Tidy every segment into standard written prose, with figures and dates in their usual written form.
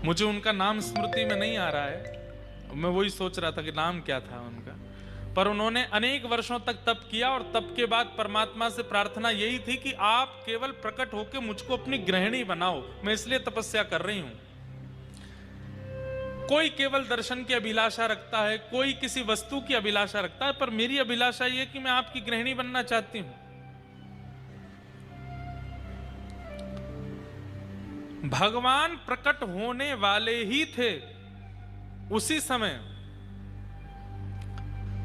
मुझे उनका नाम स्मृति में नहीं आ रहा है, मैं वही सोच रहा था कि नाम क्या था उनका। पर उन्होंने अनेक वर्षों तक तप किया और तप के बाद परमात्मा से प्रार्थना यही थी कि आप केवल प्रकट होकर मुझको अपनी गृहिणी बनाओ, मैं इसलिए तपस्या कर रही हूं। कोई केवल दर्शन की अभिलाषा रखता है, कोई किसी वस्तु की अभिलाषा रखता है, पर मेरी अभिलाषा यह कि मैं आपकी गृहिणी बनना चाहती हूं। भगवान प्रकट होने वाले ही थे उसी समय।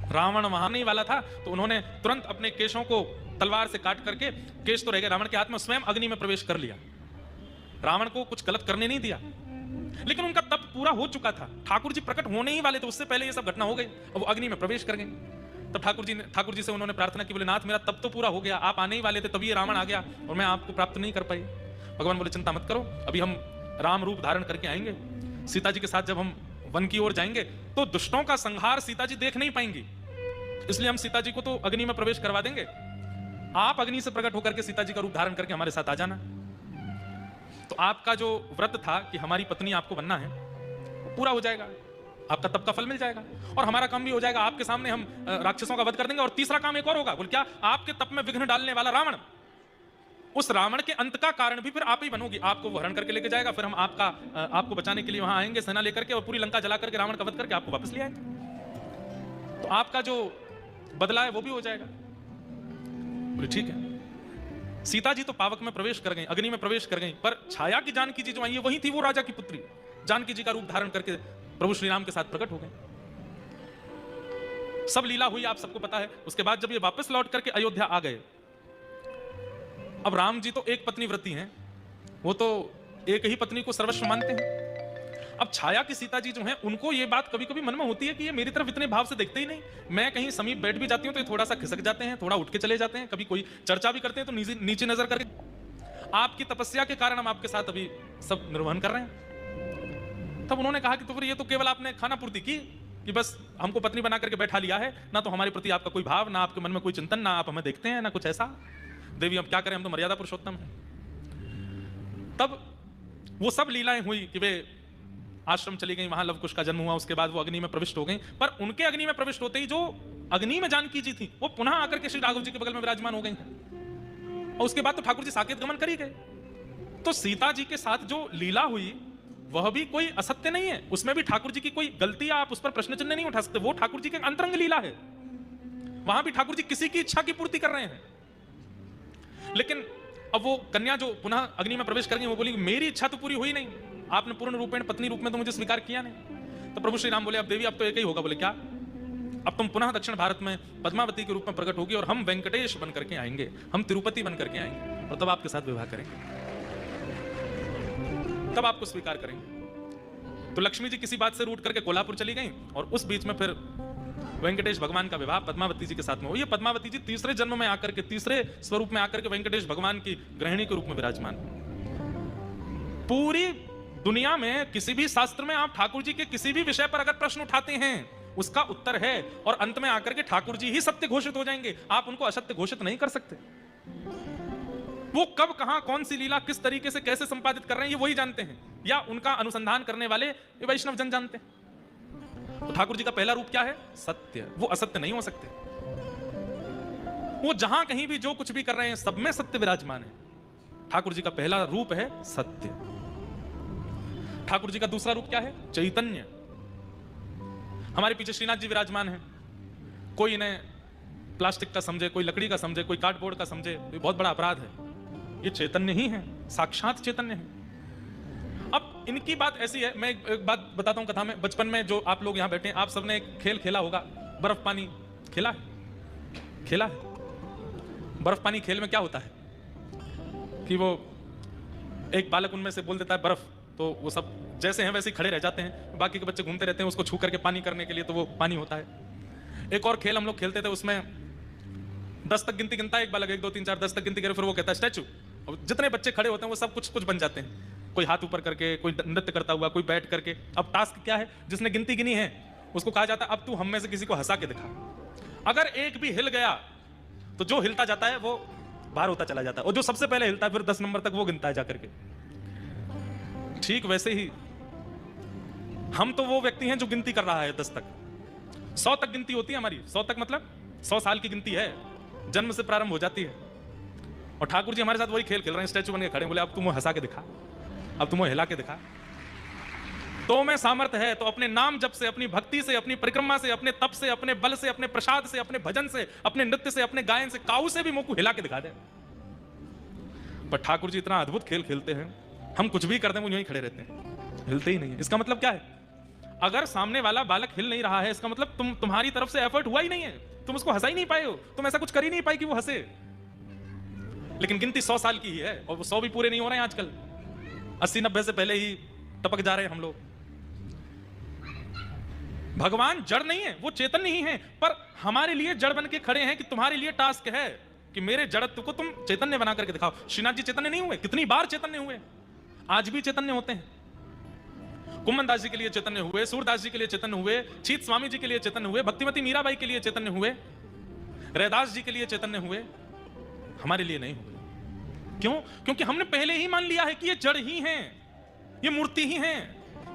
रावण वहां नहीं वाला था तो उन्होंने तुरंत अपने केशों को तलवार से काट करके, केश तो रह गए रावण के हाथ में, स्वयं अग्नि में प्रवेश कर लिया। रावण को कुछ गलत करने नहीं दिया, लेकिन उनका तप पूरा हो चुका था। ठाकुर जी प्रकट होने ही वाले थे, उससे पहले ये सब घटना हो गई और वो अग्नि में प्रवेश कर गए। तब ठाकुर जी से उन्होंने प्रार्थना की, बोले नाथ मेरा तप तो पूरा हो गया, आप आने ही वाले थे तभी ये रावण आ गया और मैं आपको प्राप्त नहीं कर पाई। भगवान बोले चिंता मत करो, अभी हम राम रूप धारण करके आएंगे। सीता जी के साथ जब हम वन की ओर जाएंगे तो दुष्टों का संहार सीता जी देख नहीं पाएंगी, इसलिए हम सीता जी को तो अग्नि में प्रवेश करवा देंगे। आप अग्नि से प्रकट होकर के सीता जी का रूप धारण करके हमारे साथ आ जाना। तो आपका जो व्रत था कि हमारी पत्नी आपको बनना है, वो पूरा हो जाएगा, आपका तप का फल मिल जाएगा और हमारा काम भी हो जाएगा। आपके सामने हम राक्षसों का वध कर देंगे। और तीसरा काम एक और होगा, बोल क्या, आपके तप में विघ्न डालने वाला रावण, उस रावण के अंत का कारण भी फिर आप ही बनोगी। आपको वो हरण करके लेके जाएगा, फिर हम आपको बचाने के लिए वहां आएंगे सेना लेकर के और पूरी लंका जला करके रावण का वध करके आपको वापस ले आएंगे। तो आपका जो बदला है वो भी हो जाएगा। बोले ठीक है। सीता जी तो पावक में प्रवेश कर गई, अग्नि में प्रवेश कर गई, पर छाया की जानकी जी जो आई है वही थी वो राजा की पुत्री। जानकी जी का रूप धारण करके प्रभु श्री राम के साथ प्रकट हो गए। सब लीला हुई, आप सबको पता है। उसके बाद जब ये वापस लौट करके अयोध्या आ गए, अब राम जी तो एक पत्नी व्रती हैं, वो तो एक ही पत्नी को सर्वस्व मानते हैं। अब छाया की सीता जी जो हैं, उनको ये बात कभी कभी मन में होती है कि ये मेरी तरफ इतने भाव से देखते ही नहीं। मैं कहीं समीप बैठ भी जाती हूँ तो ये थोड़ा सा खिसक जाते हैं, थोड़ा उठ के चले जाते हैं, कभी कोई चर्चा भी करते हैं तो नीचे नजर करके। आपकी तपस्या के कारण हम आपके साथ अभी सब निर्वहन कर रहे हैं। तब उन्होंने कहा कि तो फिर ये तो केवल आपने खाना पूर्ति की कि बस हमको पत्नी बना करके बैठा लिया है, ना तो हमारे प्रति आपका कोई भाव, ना आपके मन में कोई चिंतन, ना आप हमें देखते हैं, ना कुछ ऐसा। देवी अब क्या करें, हम तो मर्यादा पुरुषोत्तम हैं। तब वो सब लीलाएं हुई कि वे आश्रम चली गई, वहां लवकुश का जन्म हुआ, उसके बाद वो अग्नि में प्रविष्ट हो गई। पर उनके अग्नि में प्रविष्ट होते ही जो अग्नि में जानकी जी थी वो पुनः आकर के श्री राघव जी के बगल में विराजमान हो गई हैं। और उसके बाद तो ठाकुर जी साकेत गमन कर ही गए। तो सीता जी के साथ जो लीला हुई वह भी कोई असत्य नहीं है, उसमें भी ठाकुर जी की कोई गलती आप उस पर प्रश्न चिन्ह नहीं उठा सकते। वो ठाकुर जी की अंतरंग लीला है, वहां भी ठाकुर जी किसी की इच्छा की पूर्ति कर रहे हैं। लेकिन अब वो कन्या जो पुनः अग्नि में प्रवेश कर गई, वो बोली मेरी इच्छा तो पूरी हुई नहीं, आपने पूर्ण रूपेण पत्नी रूप में तो मुझे स्वीकार किया नहीं। तो प्रभु श्री राम बोले अब देवी अब तो एक ही होगा। बोले क्या, अब तुम पुनः दक्षिण भारत में पद्मावती के रूप में प्रकट होगी और हम वेंकटेश बन करके आएंगे, हम तिरुपति बन करके आएंगे और तब आपके साथ विवाह करेंगे, तब आपको स्वीकार करेंगे। तो लक्ष्मी जी किसी बात से रूठ करके कोल्हापुर चली गई और उस बीच में फिर वेंकटेश भगवान का विवाह पद्मावती जी के साथ में हुआ। ये पद्मावती जी तीसरे जन्म में आकर के, तीसरे स्वरूप में आकर के वेंकटेश भगवान की गृहिणी के रूप में विराजमान। पूरी दुनिया में किसी भी शास्त्र में आप ठाकुर जी के किसी भी विषय पर अगर प्रश्न उठाते हैं उसका उत्तर है, और अंत में आकर के ठाकुर जी ही सत्य घोषित हो जाएंगे, आप उनको असत्य घोषित नहीं कर सकते। वो कब कहां कौन सी लीला किस तरीके से कैसे संपादित कर रहे हैं ये वही जानते हैं, या उनका अनुसंधान करने वाले ये वैष्णव जन जानते हैं। तो ठाकुर जी का पहला रूप क्या है? सत्य। वो असत्य नहीं हो सकते। वो जहां कहीं भी जो कुछ भी कर रहे हैं सब में सत्य विराजमान है। ठाकुर जी का पहला रूप है सत्य। ठाकुर जी का दूसरा रूप क्या है? चैतन्य। हमारे पीछे श्रीनाथ जी विराजमान हैं। कोई इन्हें प्लास्टिक का समझे, कोई लकड़ी का समझे, कोई कार्डबोर्ड का समझे, ये बहुत बड़ा अपराध है। ये चैतन्य ही है, साक्षात चैतन्य है। अब इनकी बात ऐसी है, मैं एक बात बताता हूं कथा में। बचपन में जो आप लोग यहां बैठे हैं, आप सबने एक खेल खेला होगा, बर्फ पानी खेला है? खेला है? बर्फ पानी खेल में क्या होता है कि वो एक बालक उनमें से बोल देता है बर्फ, तो वो सब जैसे हैं वैसे ही खड़े रह जाते हैं, बाकी के बच्चे घूमते रहते हैं उसको छू करके पानी करने के लिए, तो वो पानी होता है। एक और खेल हम लोग खेलते थे, उसमें 10 तक गिनती गिनता है एक बालक, 1 2 3 4 10 तक गिनती करे, फिर वो कहता है स्टैचू। और जितने बच्चे खड़े होते हैं वो सब कुछ कुछ बन जाते हैं, कोई हाथ ऊपर करके, कोई नृत्य करता हुआ, कोई बैठ करके। अब टास्क क्या है? जिसने गिनती गिनी है उसको कहा जाता है अब तू हम में से किसी को हंसा के दिखा। अगर एक भी हिल गया तो जो हिलता जाता है वो बाहर होता चला जाता है, और जो सबसे पहले हिलता है फिर 10 नंबर तक वो गिनता है जाकर के। ठीक वैसे ही हम तो वो व्यक्ति हैं जो गिनती कर रहा है 10 तक। 100 तक गिनती होती है हमारी। 100 तक मतलब 100 साल की गिनती है, जन्म से प्रारंभ हो जाती है। और ठाकुर जी हमारे साथ वही खेल खेल रहे हैं, स्टैचू बन के खड़े, बोले अब तुम हंसा के दिखा, अब तुम हिला के दिखा। तो में सामर्थ्य है तो अपने नाम जप से, अपनी भक्ति से, अपनी परिक्रमा से, अपने तप से, अपने बल से, अपने प्रसाद से, अपने भजन से, अपने नृत्य से, अपने गायन से, काऊ से भी मुंह को हिला के दिखा दे। पर ठाकुर जी इतना अद्भुत खेल खेलते हैं, हम कुछ भी कर दें वो यूं ही खड़े रहते हैं, हिलते ही नहीं है। इसका मतलब क्या है? अगर सामने वाला बालक हिल नहीं रहा है, इसका मतलब तुम्हारी तरफ से एफर्ट हुआ ही नहीं है, तुम उसको हंसा ही नहीं पाए हो, तुम ऐसा कुछ कर ही नहीं पाए कि वो हंसे। लेकिन गिनती 100 साल की ही है और वो 100 भी पूरे नहीं हो रहे हैं आजकल, 80-90 से पहले ही टपक जा रहे हैं हम लोग। भगवान जड़ नहीं है, वो चैतन्य ही है, पर हमारे लिए जड़ बन के खड़े हैं कि तुम्हारे लिए टास्क है कि मेरे जड़त्व को तुम चैतन्य बना करके दिखाओ। श्रीनाथ जी चैतन्य नहीं हुए? कितनी बार चैतन्य हुए, आज भी चैतन्य होते हैं। कुम्मन दास जी के लिए चैतन्य हुए, सूरदास जी के लिए चैतन्य हुए, चीत स्वामी जी के लिए चैतन्य हुए, भक्तिमती मीराबाई के लिए चैतन्य हुए, रैदास जी के लिए चैतन्य हुए, हमारे लिए नहीं हुए। क्यों? क्योंकि हमने पहले ही मान लिया है कि ये जड़ ही हैं, ये मूर्ति ही हैं,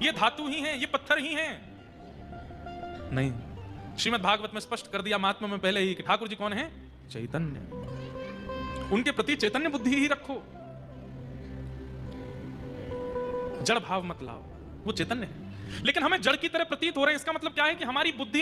ये धातु ही हैं, ये पत्थर ही हैं। नहीं, श्रीमद् भागवत में स्पष्ट कर दिया महात्मा में पहले ही कि ठाकुर जी कौन है? चैतन्य। उनके प्रति चैतन्य बुद्धि ही रखो, जड़ भाव मत लाओ, वो चैतन्य है। लेकिन हमें जड़ की तरह प्रतीत हो रहे हैं, इसका मतलब क्या है कि हमारी बुद्धि